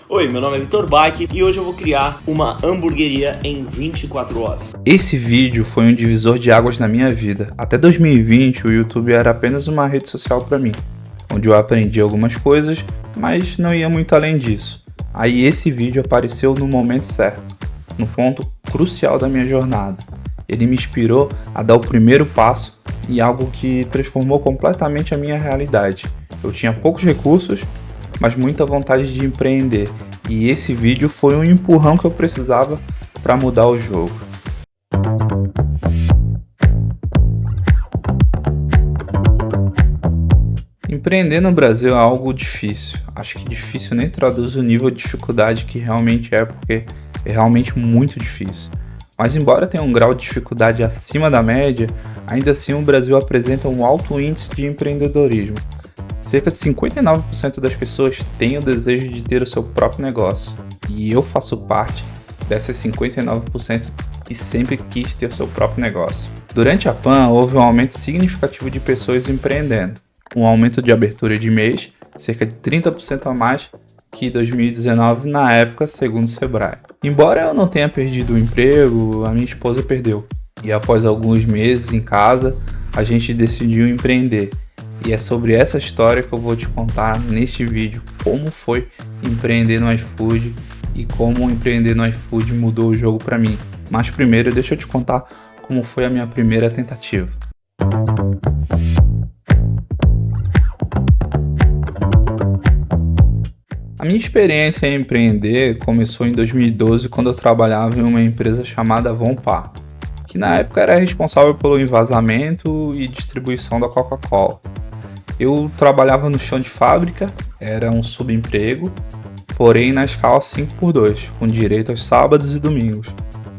Oi, meu nome é Vitor Bike e hoje eu vou criar uma hamburgueria em 24 horas. Esse vídeo foi um divisor de águas na minha vida. Até 2020 o YouTube era apenas uma rede social para mim, onde eu aprendi algumas coisas, mas não ia muito além disso. Aí esse vídeo apareceu no momento certo, no ponto crucial da minha jornada. Ele me inspirou a dar o primeiro passo em algo que transformou completamente a minha realidade. Eu tinha poucos recursos, mas muita vontade de empreender, e esse vídeo foi um empurrão que eu precisava para mudar o jogo. Empreender no Brasil é algo difícil. Acho que difícil nem traduz o nível de dificuldade que realmente é, porque é realmente muito difícil. Mas embora tenha um grau de dificuldade acima da média, ainda assim o Brasil apresenta um alto índice de empreendedorismo. Cerca de 59% das pessoas têm o desejo de ter o seu próprio negócio, e eu faço parte dessas 59% que sempre quis ter o seu próprio negócio. Durante a PAN, houve um aumento significativo de pessoas empreendendo, um aumento de abertura de e-mails, cerca de 30% a mais que 2019 na época, segundo o Sebrae. Embora eu não tenha perdido o emprego, a minha esposa perdeu, e após alguns meses em casa, a gente decidiu empreender. E é sobre essa história que eu vou te contar neste vídeo, como foi empreender no iFood e como empreender no iFood mudou o jogo para mim. Mas primeiro deixa eu te contar como foi a minha primeira tentativa. A minha experiência em empreender começou em 2012 quando eu trabalhava em uma empresa chamada Vonpar, que na época era responsável pelo envasamento e distribuição da Coca-Cola. Eu trabalhava no chão de fábrica, era um subemprego, porém na escala 5x2, com direito aos sábados e domingos.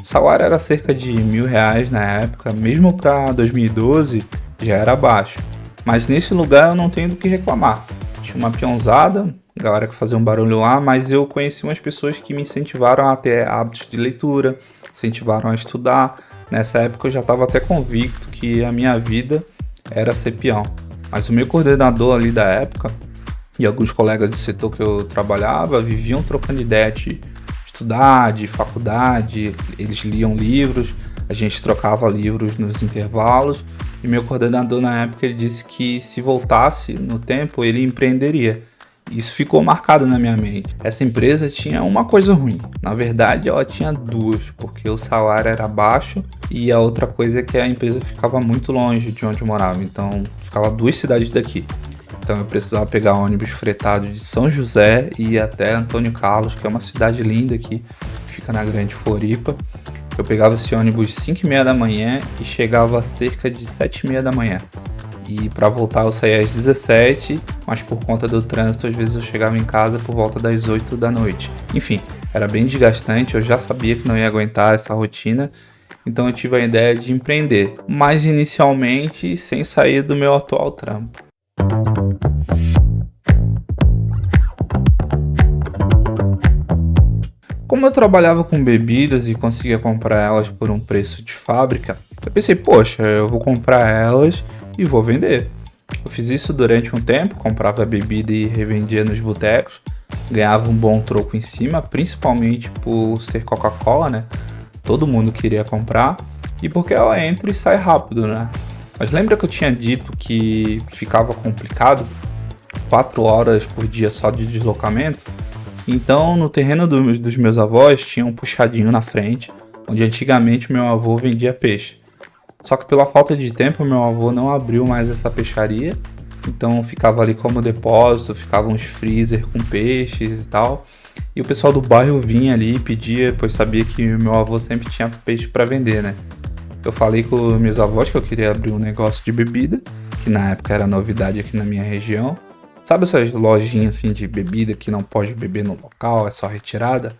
O salário era cerca de R$1.000 na época, mesmo para 2012 já era baixo. Mas nesse lugar eu não tenho do que reclamar. Tinha uma peãozada, galera que fazia um barulho lá, mas eu conheci umas pessoas que me incentivaram a ter hábitos de leitura, incentivaram a estudar. Nessa época eu já estava até convicto que a minha vida era ser peão. Mas o meu coordenador ali da época e alguns colegas do setor que eu trabalhava viviam trocando ideia de estudar, de faculdade, eles liam livros, a gente trocava livros nos intervalos, e meu coordenador na época ele disse que se voltasse no tempo ele empreenderia. Isso ficou marcado na minha mente. Essa empresa tinha uma coisa ruim. Na verdade, ela tinha duas, porque o salário era baixo e a outra coisa é que a empresa ficava muito longe de onde eu morava. Então, ficava 2 cidades daqui. Então, eu precisava pegar ônibus fretado de São José e ir até Antônio Carlos, que é uma cidade linda aqui, que fica na Grande Floripa. Eu pegava esse ônibus 5h30 da manhã e chegava a cerca de 7h30 da manhã. E para voltar eu saía às 17h, mas por conta do trânsito às vezes eu chegava em casa por volta das 8 da noite. Enfim, era bem desgastante, eu já sabia que não ia aguentar essa rotina, então eu tive a ideia de empreender, mas inicialmente sem sair do meu atual trampo. Como eu trabalhava com bebidas e conseguia comprar elas por um preço de fábrica, eu pensei, poxa, eu vou comprar elas e vou vender. Eu fiz isso durante um tempo, comprava bebida e revendia nos botecos, ganhava um bom troco em cima, principalmente por ser Coca-Cola, né? Todo mundo queria comprar e porque ela entra e sai rápido, né? Mas lembra que eu tinha dito que ficava complicado? 4 horas por dia só de deslocamento? Então, no terreno dos meus avós tinha um puxadinho na frente, onde antigamente meu avô vendia peixe. Só que pela falta de tempo, meu avô não abriu mais essa peixaria, então ficava ali como depósito, ficavam uns freezer com peixes e tal. E o pessoal do bairro vinha ali e pedia, pois sabia que meu avô sempre tinha peixe para vender, né? Eu falei com meus avós que eu queria abrir um negócio de bebida, que na época era novidade aqui na minha região. Sabe essas lojinhas assim de bebida que não pode beber no local, é só retirada?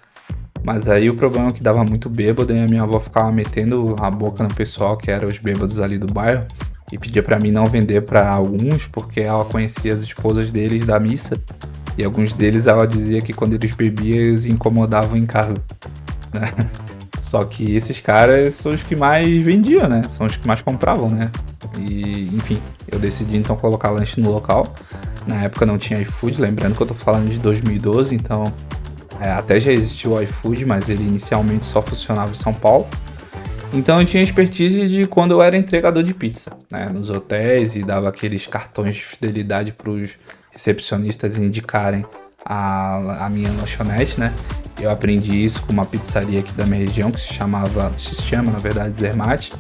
Mas aí o problema é que dava muito bêbado e a minha avó ficava metendo a boca no pessoal, que eram os bêbados ali do bairro, e pedia pra mim não vender pra alguns, porque ela conhecia as esposas deles da missa, e alguns deles ela dizia que quando eles bebiam eles incomodavam em casa, né? Só que esses caras são os que mais vendiam, né? São os que mais compravam, né? E, enfim, eu decidi então colocar lanche no local. Na época não tinha iFood, lembrando que eu tô falando de 2012, então Até já existiu o iFood, mas ele inicialmente só funcionava em São Paulo. Então eu tinha expertise de quando eu era entregador de pizza, né, nos hotéis, e dava aqueles cartões de fidelidade para os recepcionistas indicarem a minha lanchonete, né? Eu aprendi isso com uma pizzaria aqui da minha região que se chama na verdade Zermatt.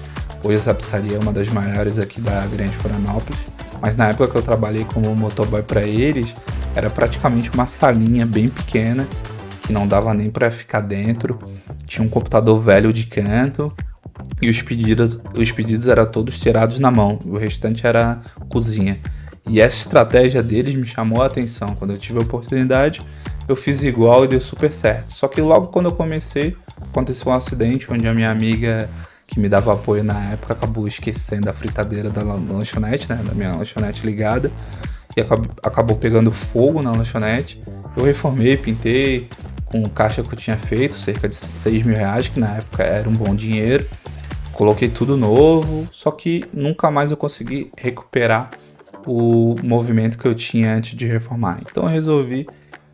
Hoje essa pizzaria é uma das maiores aqui da Grande Florianópolis, mas na época que eu trabalhei como motoboy para eles, era praticamente uma salinha bem pequena que não dava nem para ficar dentro. Tinha um computador velho de canto e os pedidos eram todos tirados na mão, o restante era cozinha. E essa estratégia deles me chamou a atenção. Quando eu tive a oportunidade, eu fiz igual e deu super certo. Só que logo quando eu comecei, aconteceu um acidente onde a minha amiga, que me dava apoio na época, acabou esquecendo a fritadeira da lanchonete, né, da minha lanchonete ligada, e acabou pegando fogo na lanchonete. Eu reformei, pintei com o caixa que eu tinha feito, cerca de 6 mil reais, que na época era um bom dinheiro. Coloquei tudo novo, só que nunca mais eu consegui recuperar o movimento que eu tinha antes de reformar. Então eu resolvi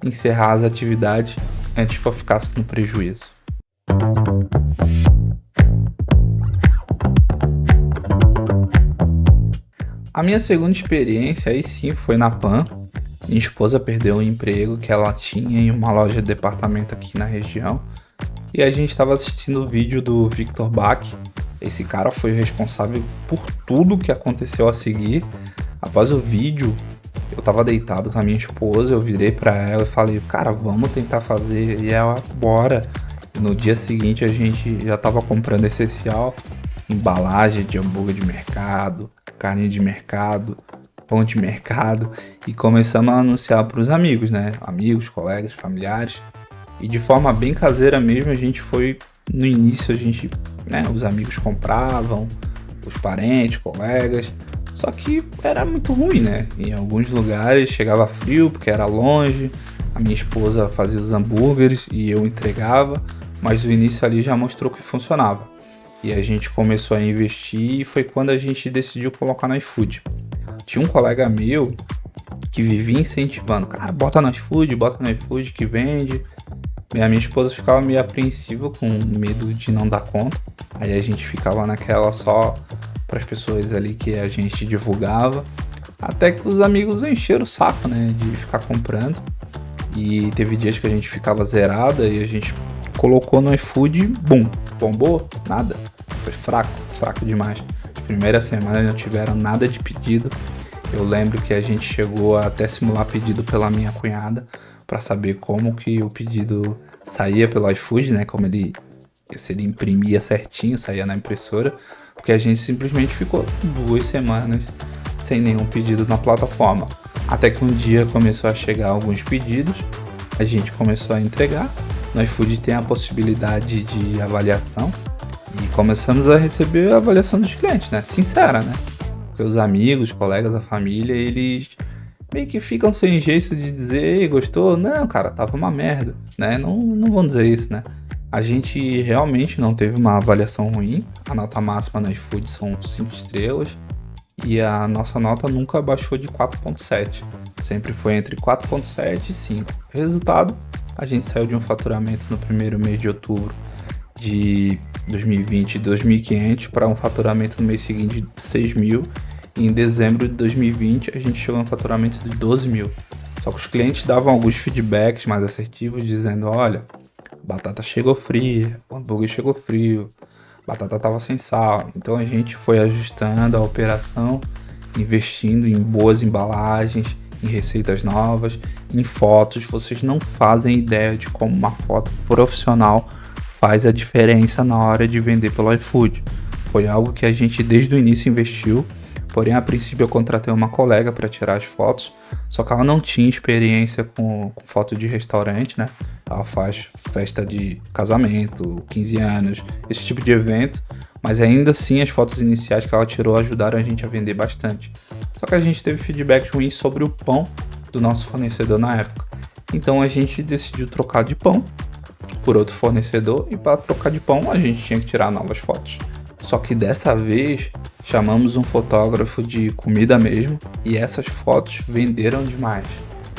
encerrar as atividades antes que eu ficasse no prejuízo. A minha segunda experiência aí sim foi na Pan. Minha esposa perdeu um emprego que ela tinha em uma loja de departamento aqui na região, e a gente estava assistindo o vídeo do Victor Bach. Esse cara foi o responsável por tudo que aconteceu a seguir. Após o vídeo, eu tava deitado com a minha esposa, eu virei pra ela e falei, cara, vamos tentar fazer, e ela, bora. E no dia seguinte a gente já tava comprando essencial, embalagem de hambúrguer de mercado, carne de mercado, pão de mercado, e começamos a anunciar pros amigos, né? Amigos, colegas, familiares. E de forma bem caseira mesmo, a gente foi, no início os amigos compravam, os parentes, colegas. Só que era muito ruim, né? Em alguns lugares chegava frio porque era longe, a minha esposa fazia os hambúrgueres e eu entregava, mas o início ali já mostrou que funcionava. E a gente começou a investir e foi quando a gente decidiu colocar no iFood. Tinha um colega meu que vivia incentivando, cara, bota no iFood que vende. E a minha esposa ficava meio apreensiva, com medo de não dar conta. Aí a gente ficava naquela só para as pessoas ali que a gente divulgava, até que os amigos encheram o saco, né, de ficar comprando. E teve dias que a gente ficava zerada e a gente colocou no iFood, bum, bombou, nada, foi fraco demais. As primeiras semanas não tiveram nada de pedido. Eu lembro que a gente chegou a até simular pedido pela minha cunhada para saber como que o pedido saía pelo iFood, né, se ele imprimia certinho, saía na impressora, porque a gente simplesmente ficou 2 semanas sem nenhum pedido na plataforma. Até que um dia começou a chegar alguns pedidos, a gente começou a entregar. No iFood tem a possibilidade de avaliação e começamos a receber a avaliação dos clientes, né? Sincera, né? Porque os amigos, os colegas, a família, eles meio que ficam sem jeito de dizer, ei, gostou? Não, cara, tava uma merda, né? Não vão dizer isso, né? A gente realmente não teve uma avaliação ruim. A nota máxima no iFood são 5 estrelas e a nossa nota nunca baixou de 4.7. Sempre foi entre 4.7 e 5. Resultado, a gente saiu de um faturamento no primeiro mês de outubro de 2020 de 2.500 para um faturamento no mês seguinte de 6 mil. E em dezembro de 2020 a gente chegou a um faturamento de 12 mil. Só que os clientes davam alguns feedbacks mais assertivos dizendo, olha, batata chegou fria, o hambúrguer chegou frio, batata tava sem sal. Então a gente foi ajustando a operação, investindo em boas embalagens, em receitas novas, em fotos. Vocês não fazem ideia de como uma foto profissional faz a diferença na hora de vender pelo iFood. Foi algo que a gente desde o início investiu. Porém, a princípio eu contratei uma colega para tirar as fotos, só que ela não tinha experiência com foto de restaurante, né? Ela faz festa de casamento, 15 anos, esse tipo de evento, mas ainda assim as fotos iniciais que ela tirou ajudaram a gente a vender bastante. Só que a gente teve feedbacks ruins sobre o pão do nosso fornecedor na época. Então a gente decidiu trocar de pão por outro fornecedor e para trocar de pão a gente tinha que tirar novas fotos. Só que dessa vez chamamos um fotógrafo de comida mesmo e essas fotos venderam demais.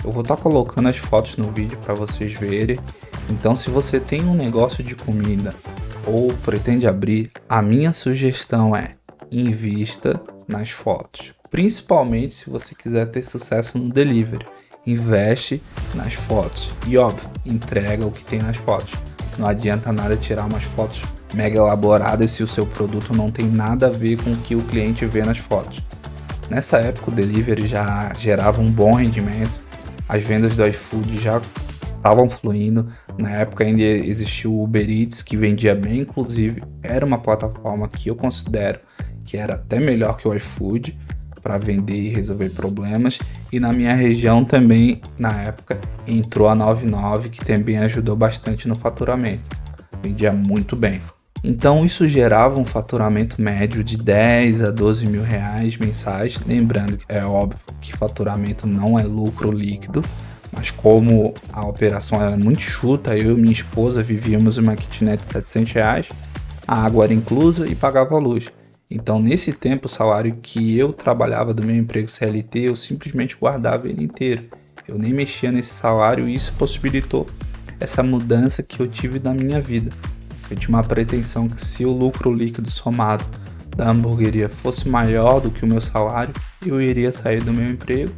Eu vou estar colocando as fotos no vídeo para vocês verem Então, se você tem um negócio de comida ou pretende abrir, a minha sugestão é invista nas fotos. Principalmente se você quiser ter sucesso no delivery. Investe nas fotos. E óbvio, entrega o que tem nas fotos. Não adianta nada tirar umas fotos mega elaboradas se o seu produto não tem nada a ver com o que o cliente vê nas fotos. Nessa época o delivery já gerava um bom rendimento. As vendas do iFood já estavam fluindo. Na época ainda existia o Uber Eats, que vendia bem, inclusive era uma plataforma que eu considero que era até melhor que o iFood para vender e resolver problemas. E na minha região também, na época, entrou a 99, que também ajudou bastante no faturamento. Vendia muito bem. Então isso gerava um faturamento médio de 10 a 12 mil reais mensais. Lembrando que é óbvio que faturamento não é lucro líquido, mas como a operação era muito chuta, eu e minha esposa vivíamos uma kitnet de 700 reais, a água era inclusa e pagava a luz. Então nesse tempo o salário que eu trabalhava do meu emprego CLT, eu simplesmente guardava ele inteiro. Eu nem mexia nesse salário e isso possibilitou essa mudança que eu tive na minha vida. Eu tinha uma pretensão que se o lucro líquido somado da hamburgueria fosse maior do que o meu salário, eu iria sair do meu emprego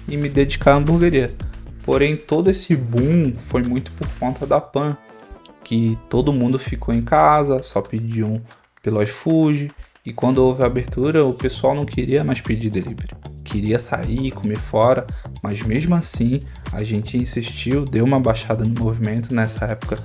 e me dedicar à hamburgueria. Porém, todo esse boom foi muito por conta da PAN, que todo mundo ficou em casa, só pediam pelo iFood, e quando houve a abertura, o pessoal não queria mais pedir delivery. Queria sair, comer fora, mas mesmo assim, a gente insistiu, deu uma baixada no movimento. Nessa época,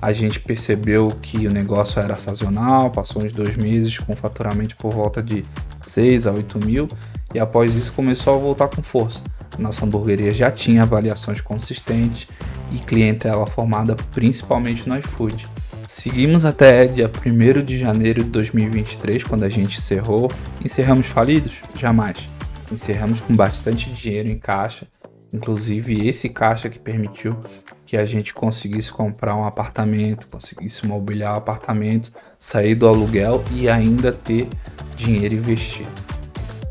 a gente percebeu que o negócio era sazonal, passou uns 2 meses com faturamento por volta de 6 a 8 mil, e após isso começou a voltar com força. Nossa hamburgueria já tinha avaliações consistentes e clientela formada principalmente no iFood. Seguimos até dia 1º de janeiro de 2023, quando a gente encerrou. Encerramos falidos? Jamais. Encerramos com bastante dinheiro em caixa, inclusive esse caixa que permitiu que a gente conseguisse comprar um apartamento, conseguisse mobiliar o apartamento, sair do aluguel e ainda ter dinheiro investido.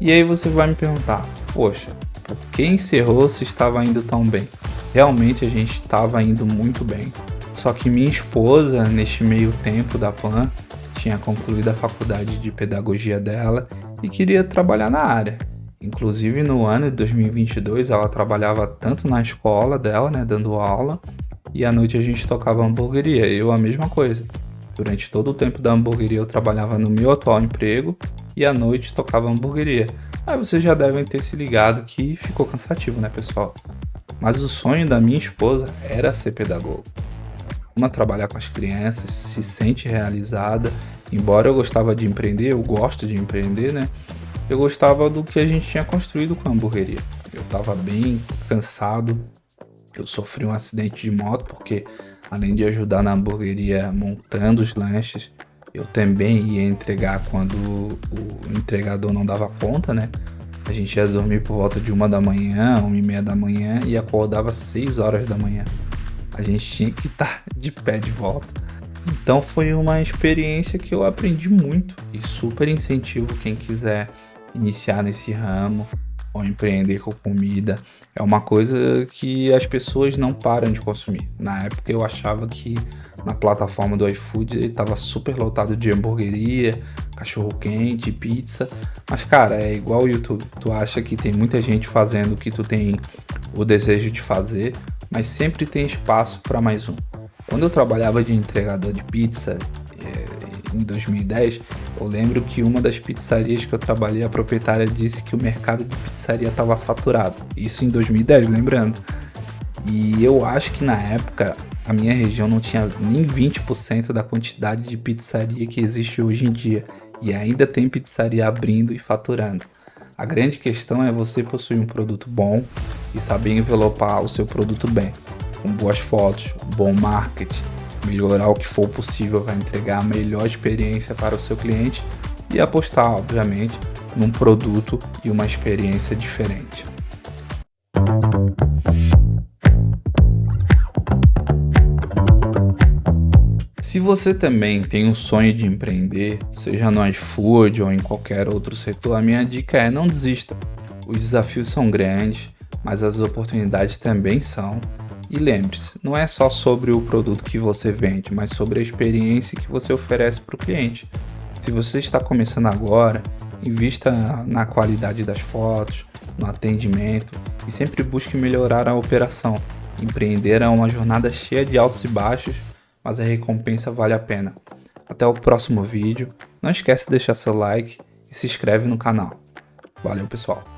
E aí você vai me perguntar, poxa, por que encerrou se estava indo tão bem? Realmente a gente estava indo muito bem, só que minha esposa, neste meio tempo da PAN, tinha concluído a faculdade de pedagogia dela e queria trabalhar na área. Inclusive no ano de 2022 ela trabalhava tanto na escola dela, né, dando aula, e à noite a gente tocava hamburgueria, eu a mesma coisa. Durante todo o tempo da hamburgueria eu trabalhava no meu atual emprego e à noite tocava hamburgueria. Aí vocês já devem ter se ligado que ficou cansativo, né, pessoal? Mas o sonho da minha esposa era ser pedagogo. Uma trabalhar com as crianças, se sente realizada. Embora eu gostava de empreender, eu gosto de empreender, né? Eu gostava do que a gente tinha construído com a hamburgueria. Eu estava bem cansado, eu sofri um acidente de moto, porque além de ajudar na hamburgueria montando os lanches, eu também ia entregar quando o entregador não dava conta, né? A gente ia dormir por volta de 1 da manhã, 1h30 da manhã e acordava às 6 horas da manhã. A gente tinha que estar de pé de volta. Então foi uma experiência que eu aprendi muito e super incentivo quem quiser iniciar nesse ramo ou empreender com comida. É uma coisa que as pessoas não param de consumir. Na época eu achava que na plataforma do iFood ele estava super lotado de hamburgueria, cachorro quente, pizza. Mas cara, é igual o YouTube. Tu acha que tem muita gente fazendo o que tu tem o desejo de fazer, mas sempre tem espaço para mais um. Quando eu trabalhava de entregador de pizza em 2010, eu lembro que uma das pizzarias que eu trabalhei, a proprietária disse que o mercado de pizzaria estava saturado. Isso em 2010, lembrando. E eu acho que na época a minha região não tinha nem 20% da quantidade de pizzaria que existe hoje em dia. E ainda tem pizzaria abrindo e faturando. A grande questão é você possuir um produto bom e saber envelopar o seu produto bem, com boas fotos, bom marketing, melhorar o que for possível para entregar a melhor experiência para o seu cliente e apostar, obviamente, num produto e uma experiência diferente. Se você também tem um sonho de empreender, seja no iFood ou em qualquer outro setor, a minha dica é não desista. Os desafios são grandes, mas as oportunidades também são. E lembre-se, não é só sobre o produto que você vende, mas sobre a experiência que você oferece para o cliente. Se você está começando agora, invista na qualidade das fotos, no atendimento e sempre busque melhorar a operação. Empreender é uma jornada cheia de altos e baixos, mas a recompensa vale a pena. Até o próximo vídeo. Não esquece de deixar seu like e se inscreve no canal. Valeu, pessoal!